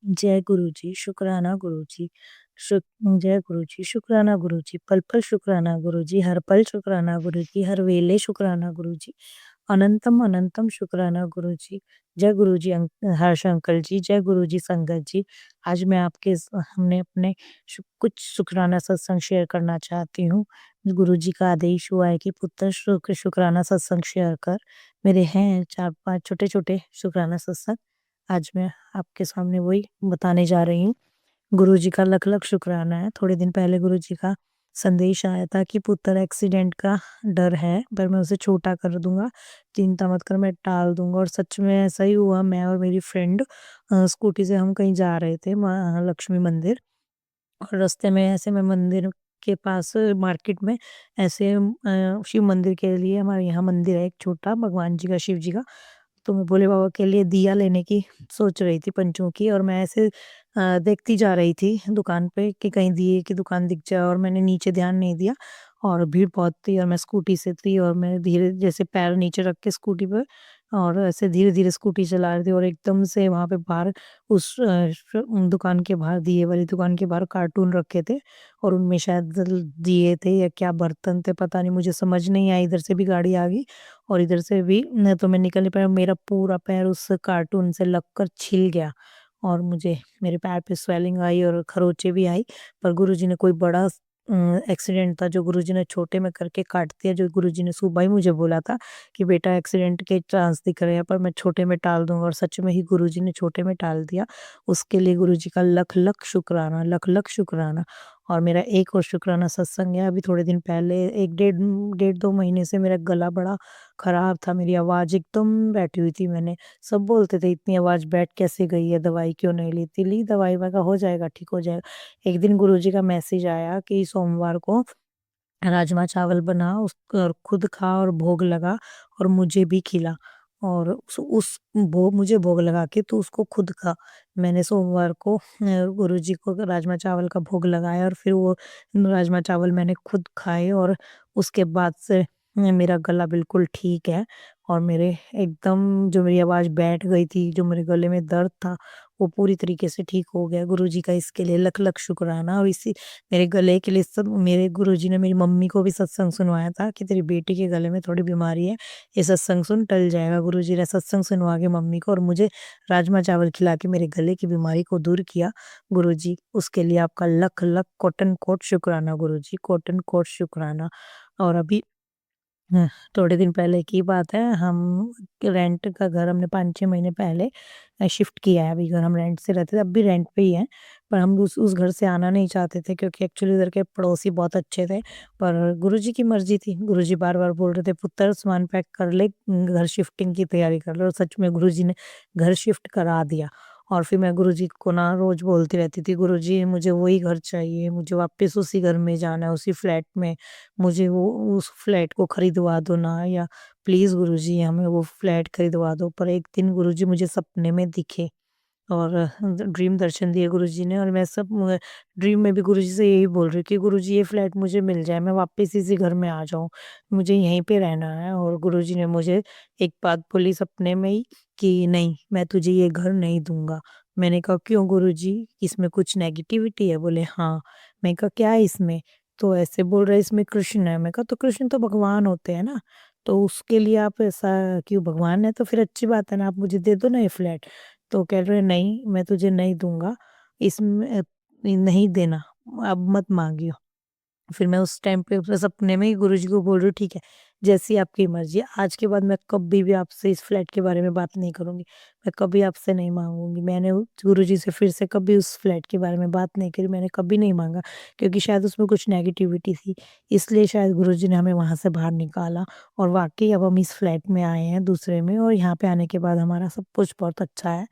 जय गुरुजी, शुक्राना गुरुजी, शुक जय गुरुजी, शुक्राना गुरुजी, पल-पल शुक्राना गुरुजी, हर पल शुक्राना गुरुजी, हर वेले शुक्राना गुरुजी, अनंतम अनंतम शुक्राना गुरुजी। जय गुरुजी हर्ष अंकल जी, जय गुरुजी संगत जी। आज मैं आपके हमने अपने कुछ शुक्राना सत्संग शेयर करना चाहती हूँ। गुरुजी का आदेश हुआ है कि पुत्र शुक्राना सत्संग शेयर कर। मेरे हैं 4-5 छोटे-छोटे शुक्राना सत्संग। आज मैं आपके सामने वही बताने जा रही हूँ। गुरुजी का लख-लख शुक्राना है। थोड़े दिन पहले गुरुजी का संदेश आया था कि पुत्र एक्सीडेंट का डर है, पर मैं उसे छोटा कर दूँगा, चिंता मत कर मैं टाल दूँगा और सच में ऐसा ही हुआ। मैं और मेरी फ्रेंड स्कूटी से हम कहीं जा रहे थे महालक्ष्मी मंदिर और रास्ते में ऐसे मैं मंदिर के पास मार्केट में ऐसे शिव मंदिर के लिए हमारे यहाँ मंदिर है एक छोटा भगवान जी का, शिव जी का। तो मैं भोले बाबा के लिए दिया लेने की सोच रही थी पंचों की और मैं ऐसे देखती जा रही थी दुकान पे कि कहीं दिए की दुकान दिख जाए और मैंने नीचे ध्यान नहीं दिया और भीड़ बहुत थी और मैं स्कूटी से थी और मैं धीरे जैसे पैर नीचे रख के स्कूटी पे और ऐसे धीरे-धीरे स्कूटी चला रही थी और एकदम से वहाँ पे बाहर उस दुकान के बाहर दिए वाली दुकान के बाहर कार्टून रखे थे और उनमें शायद दिए थे या क्या बर्तन थे पता नहीं मुझे समझ नहीं आई। इधर से भी गाड़ी आ गई और इधर से भी न तो मैं निकल नहीं पाया, मेरा पूरा पैर उस कार्टून से लगकर छिल गया और मुझे मेरे पैर पे स्वेलिंग आई और खरोंचे भी आई। पर गुरुजी ने कोई बड़ा एक्सीडेंट था जो गुरुजी ने छोटे में करके काट दिया, जो गुरुजी ने सुबह ही मुझे बोला था कि बेटा एक्सीडेंट के चांस दिख रहे हैं पर मैं छोटे में टाल दूँगा और सच में ही गुरुजी ने छोटे में टाल दिया। उसके लिए गुरुजी का लख-लख शुक्राना, लख-लख शुक्राना। और मेरा एक और शुक्राना सत्संग है, अभी थोड़े दिन पहले 1 डेढ़ 2 महीने से मेरा गला बड़ा खराब था, मेरी आवाज़ एकदम बैठी हुई थी। मैंने सब बोलते थे इतनी आवाज़ बैठ कैसे गई है, दवाई क्यों नहीं लेती? ली दवाई, मैं कहा हो जाएगा, ठीक हो जाएगा। एक दिन गुरुजी का मैसेज आया कि सोमवार को राजमा चावल बना और खुद खा और भोग लगा और मुझे भी खिला और उस भोग मुझे भोग लगा के तू उसको खुद खा। मैंने सोमवार को गुरुजी को राजमा चावल का भोग लगाया और फिर वो राजमा चावल मैंने खुद खाए और उसके बाद से मेरा गला बिल्कुल ठीक है और मेरे एकदम जो मेरी आवाज़ बैठ गई थी, जो मेरे गले में दर्द था, वो पूरी तरीके से ठीक हो गया। गुरुजी का इसके लिए लख-लख शुक्राना और इसी मेरे गले के लिए सब मेरे गुरुजी ने मेरी मम्मी को भी सत्संग सुनवाया था कि तेरी बेटी के गले में थोड़ी बीमारी है, ये सत्संग सुन टल जाएगा। गुरुजी ने सत्संग सुनवा के मम्मी को और मुझे राजमा चावल खिला के मेरे गले की बीमारी को दूर किया। गुरुजी उसके लिए आपका लख लख कोटन कोट शुक्राना गुरुजी, कोटन कोट शुक्राना। और अभी थोड़े दिन पहले की बात है, हम रेंट का घर हमने 5-6 महीने पहले शिफ्ट किया है। अभी घर हम रेंट से रहते थे, अब भी रेंट पे ही हैं, पर हम उस घर से आना नहीं चाहते थे क्योंकि एक्चुअली उधर के पड़ोसी बहुत अच्छे थे। पर गुरुजी की मर्ज़ी थी, गुरुजी बार-बार बोल रहे थे, "पुत्र सामान पैक कर ले, घर शिफ्टिंग की तैयारी कर ले" और सच में गुरुजी ने घर शिफ्ट करा दिया। और फिर मैं गुरुजी को ना रोज़ बोलती रहती थी, "गुरुजी मुझे वही घर चाहिए, मुझे वापस उसी घर में जाना है, उसी फ्लैट में। मुझे वो उस फ्लैट को खरीदवा दो ना या प्लीज़ गुरुजी हमें वो फ्लैट खरीदवा दो।" पर एक दिन गुरुजी मुझे सपने में दिखे और ड्रीम दर्शन दिए गुरुजी ने और मैं सब ड्रीम में भी गुरुजी से यही बोल रही हूँ कि गुरुजी ये फ्लैट मुझे मिल जाए, मैं वापस इसी घर में आ जाऊँ, मुझे यहीं पे रहना है। और गुरुजी ने मुझे एक बात बोली सपने में ही कि नहीं, मैं तुझे ये घर नहीं दूँगा। मैंने कहा क्यों गुरुजी, इसमें कुछ नेगेटिविटी है? बोले हाँ। मैंने कहा क्या है इसमें? तो ऐसे बोल रहे इसमें कृष्ण है। मैं कहा तो कृष्ण तो भगवान होते हैं ना, तो उसके लिए आप ऐसा क्यों? भगवान है तो फिर अच्छी बात है ना, आप मुझे दे दो ना ये फ्लैट। तो कह रहे नहीं, मैं तुझे नहीं दूँगा, इसमें नहीं देना, अब मत माँगियो। फिर मैं उस टाइम पे अपने सपने में ही गुरुजी को बोल रही हूँ ठीक है, जैसी आपकी मर्ज़ी है, आज के बाद मैं कभी भी आपसे इस फ्लैट के बारे में बात नहीं करूँगी। मैं कभी आपसे नहीं माँगूँगी। मैंने गुरुजी से फिर से कभी उस फ्लैट के बारे में बात नहीं करी, मैंने कभी नहीं माँगा क्योंकि शायद उसमें कुछ नेगेटिविटी थी, इसलिए शायद गुरुजी ने हमें वहाँ से बाहर निकाला और वाक़ई अब हम इस फ्लैट में आए हैं दूसरे में और यहाँ पे आने के बाद हमारा सब कुछ बहुत अच्छा है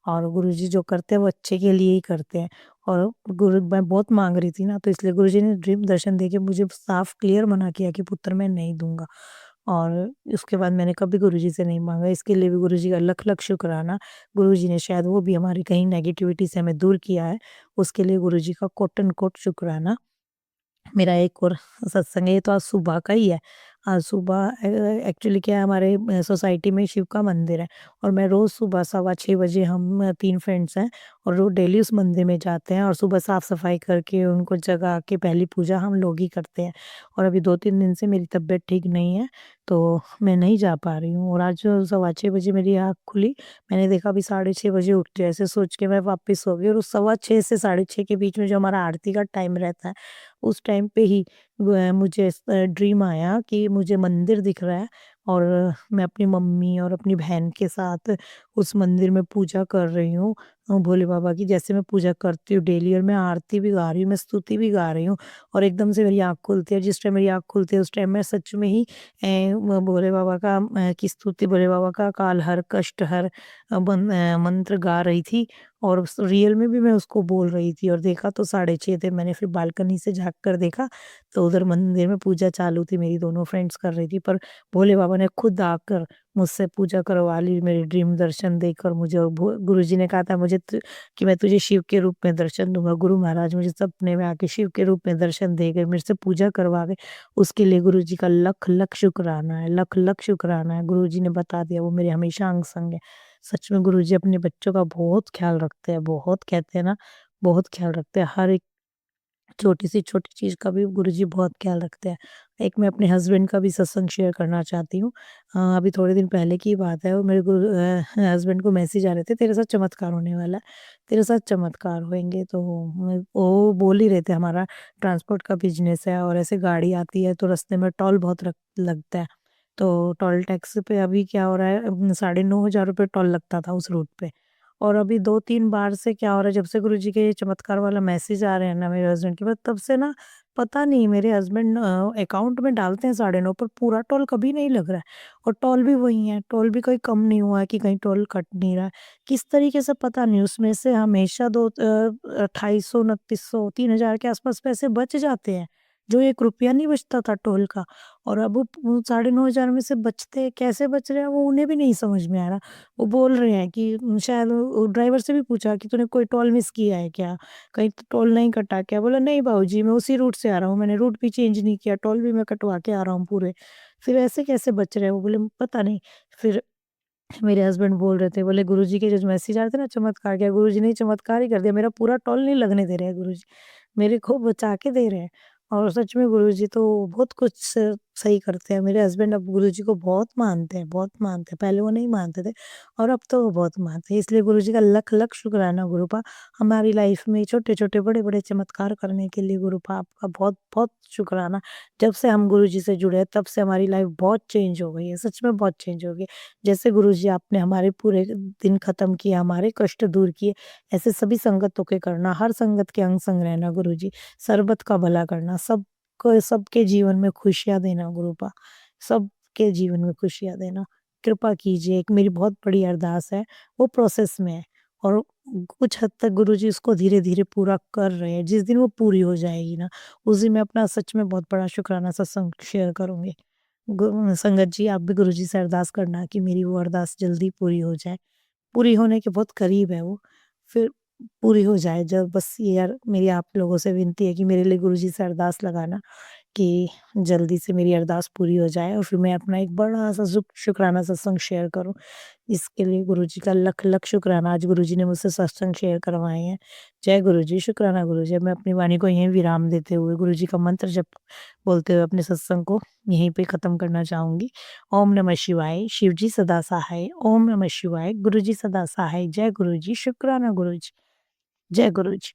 और गुरुजी जो करते हैं वो अच्छे के लिए ही करते हैं। और गुरु मैं बहुत माँग रही थी ना, तो इसलिए गुरुजी ने ड्रीम दर्शन देके मुझे साफ क्लियर मना किया कि पुत्र मैं नहीं दूँगा। और उसके बाद मैंने कभी गुरुजी से नहीं माँगा, इसके लिए भी गुरुजी का लख-लख शुक्राना। गुरुजी ने शायद वो भी हमारी कहीं नेगेटिविटी से हमें दूर किया है, उसके लिए गुरुजी का कोटन कोट शुक्राना। मेरा एक और सत्संग है, ये तो आज सुबह का ही है आज सुबह एक्चुअली क्या है, हमारे सोसाइटी में शिव का मंदिर है और मैं रोज़ सुबह 6:15 बजे, हम 3 फ्रेंड्स हैं और रोज़ डेली उस मंदिर में जाते हैं और सुबह साफ-सफाई करके उनको जगा के पहली पूजा हम लोग ही करते हैं। और अभी 2-3 दिन से मेरी तबीयत ठीक नहीं है, तो मैं नहीं जा पा रही हूँ और आज 6:15 बजे मेरी आँख खुली, मैंने देखा अभी 6:30 बजे उठते हैं, ऐसे सोच के मैं वापस सो गई और उस 6:15 से 6:30 के बीच में जो हमारा आरती का टाइम रहता है, उस टाइम पे ही मुझे ड्रीम आया कि मुझे मंदिर दिख रहा है और मैं अपनी मम्मी और अपनी बहन के साथ उस मंदिर में पूजा कर रही हूँ भोले बाबा की, जैसे मैं पूजा करती हूँ डेली, और मैं आरती भी गा रही हूँ, मैं स्तुति भी गा रही हूँ और एकदम से मेरी आँख खुलती है। जिस टाइम मेरी आँख खुलती है उस टाइम मैं सच में ही भोले बाबा का की स्तुति, भोले बाबा का काल हर कष्ट हर मंत्र गा रही थी और रियल में भी मैं उसको बोल रही थी और देखा तो 6:30 थे। मैंने फिर बालकनी से झाँक कर देखा तो उधर मंदिर में पूजा चालू थी, मेरी दोनों फ्रेंड्स कर रही थी, पर भोले बाबा ने खुद आकर मुझसे पूजा करवा ली, मेरे ड्रीम दर्शन देकर मुझे। और गुरुजी ने कहा था मुझे कि मैं तुझे शिव के रूप में दर्शन दूंगा। गुरु महाराज मुझे सपने में आके शिव के रूप में दर्शन दे गए, मेरे से पूजा करवा गए। उसके लिए गुरुजी का लख लख शुक्राना है, लख लख शुक्राना है। गुरुजी ने बता दिया, वो मेरे हमेशा अंग संग है। सच में गुरुजी अपने बच्चों का बहुत ख्याल रखते हैं, बहुत कहते हैं ना, बहुत ख्याल रखते हैं। हर एक छोटी से छोटी चीज़ का भी गुरुजी बहुत ख्याल रखते हैं। एक मैं अपने हस्बैंड का भी सत्संग शेयर करना चाहती हूँ। अभी थोड़े दिन पहले की बात है, वो मेरे हस्बैंड को मैसेज आ रहे थे, तेरे साथ चमत्कार होने वाला है, तेरे साथ चमत्कार होंगे। तो वो बोल ही रहे थे, हमारा ट्रांसपोर्ट का बिज़नेस है और ऐसे गाड़ी आती है तो रास्ते में टोल बहुत रक लगता है। तो टोल टैक्स पे अभी क्या हो रहा है, 9,500 रुपए टोल लगता था उस रूट पे। और अभी 2-3 बार से क्या हो रहा है, जब से गुरुजी के ये चमत्कार वाला मैसेज आ रहे हैं ना मेरे हस्बैंड के पास, तब से ना पता नहीं मेरे हस्बैंड अकाउंट में डालते हैं 9,500 पर पूरा टोल कभी नहीं लग रहा है और टोल भी वही है, टोल भी कोई कम नहीं हुआ है कि कहीं टोल कट नहीं रहा है। किस तरीके से पता नहीं, उसमें से हमेशा 2,800, 2,900, 3,000 के आस-पास पैसे बच जाते हैं, जो 1 रुपया नहीं बचता था टोल का। और अब वो 9,500 में से बचते हैं, कैसे बच रहे हैं वो उन्हें भी नहीं समझ में आ रहा। वो बोल रहे हैं कि शायद वो ड्राइवर से भी पूछा कि तूने कोई टोल मिस किया है क्या? कहीं तो टोल नहीं कटा क्या? बोला नहीं बाबूजी, मैं उसी रूट से आ रहा हूँ, मैंने रूट भी चेंज नहीं किया, टोल भी मैं कटवा के आ रहा हूँ पूरे। फिर ऐसे कैसे बच रहे हैं? वो बोले पता नहीं। फिर मेरे हस्बैंड बोल रहे थे, बोले गुरुजी के जो मैसेज आए थे ना चमत्कार किया, गुरुजी ने चमत्कार ही कर दिया, मेरा पूरा टोल नहीं लगने दे रहे हैं गुरुजी, मेरे को बचा के दे रहे हैं। और सच में गुरुजी तो बहुत कुछ सही करते हैं। मेरे हस्बैंड अब गुरुजी को बहुत मानते हैं, बहुत मानते हैं। पहले वो नहीं मानते थे और अब तो वो बहुत मानते हैं। इसलिए गुरुजी का लख लख शुक्राना गुरुपा, हमारी लाइफ में छोटे-छोटे, बड़े-बड़े चमत्कार करने के लिए गुरुपा आपका बहुत-बहुत शुक्राना। जब से हम गुरुजी से जुड़े हैं तब से हमारी लाइफ बहुत चेंज हो गई है, सच में बहुत चेंज हो गई है। जैसे गुरुजी आपने हमारे पूरे दिन ख़त्म किए, हमारे कष्ट दूर किए, ऐसे सभी संगतों के करना, हर संगत के अंग संग रहना गुरुजी, सर्बत का भला करना, सबको सबके जीवन में खुशियाँ देना गुरुपा, सबके जीवन में खुशियाँ देना। कृपा कीजिए, एक मेरी बहुत बड़ी अरदास है, वो प्रोसेस में है और कुछ हद तक गुरुजी उसको धीरे-धीरे पूरा कर रहे हैं। जिस दिन वो पूरी हो जाएगी ना, उस दिन मैं अपना सच में बहुत बड़ा शुकराना सत्संग शेयर करूँगी। संगत जी, आप भी गुरुजी से अरदास करना कि मेरी वो अरदास जल्दी पूरी हो जाए। पूरी होने के बहुत करीब है वो, फिर पूरी हो जाए जब, बस ये यार मेरी आप लोगों से विनती है कि मेरे लिए गुरुजी से अरदास लगाना कि जल्दी से मेरी अरदास पूरी हो जाए और फिर मैं अपना एक बड़ा-सा शुकराना सत्संग शेयर करूँ। इसके लिए गुरुजी का लख-लख शुक्राना, आज गुरुजी ने मुझसे सत्संग शेयर करवाए हैं। जय गुरुजी, शुक्राना गुरुजी। अब मैं अपनी वाणी को यहीं विराम देते हुए गुरुजी का मंत्र जप बोलते हुए अपने सत्संग को यहीं पे ख़त्म करना चाहूँगी। ओम नमः शिवाय, शिव जी सदा सहाय, ओम नमः शिवाय, गुरुजी सदा सहाय, जय गुरुजी, शुक्राना गुरुजी, जय गुरुजी।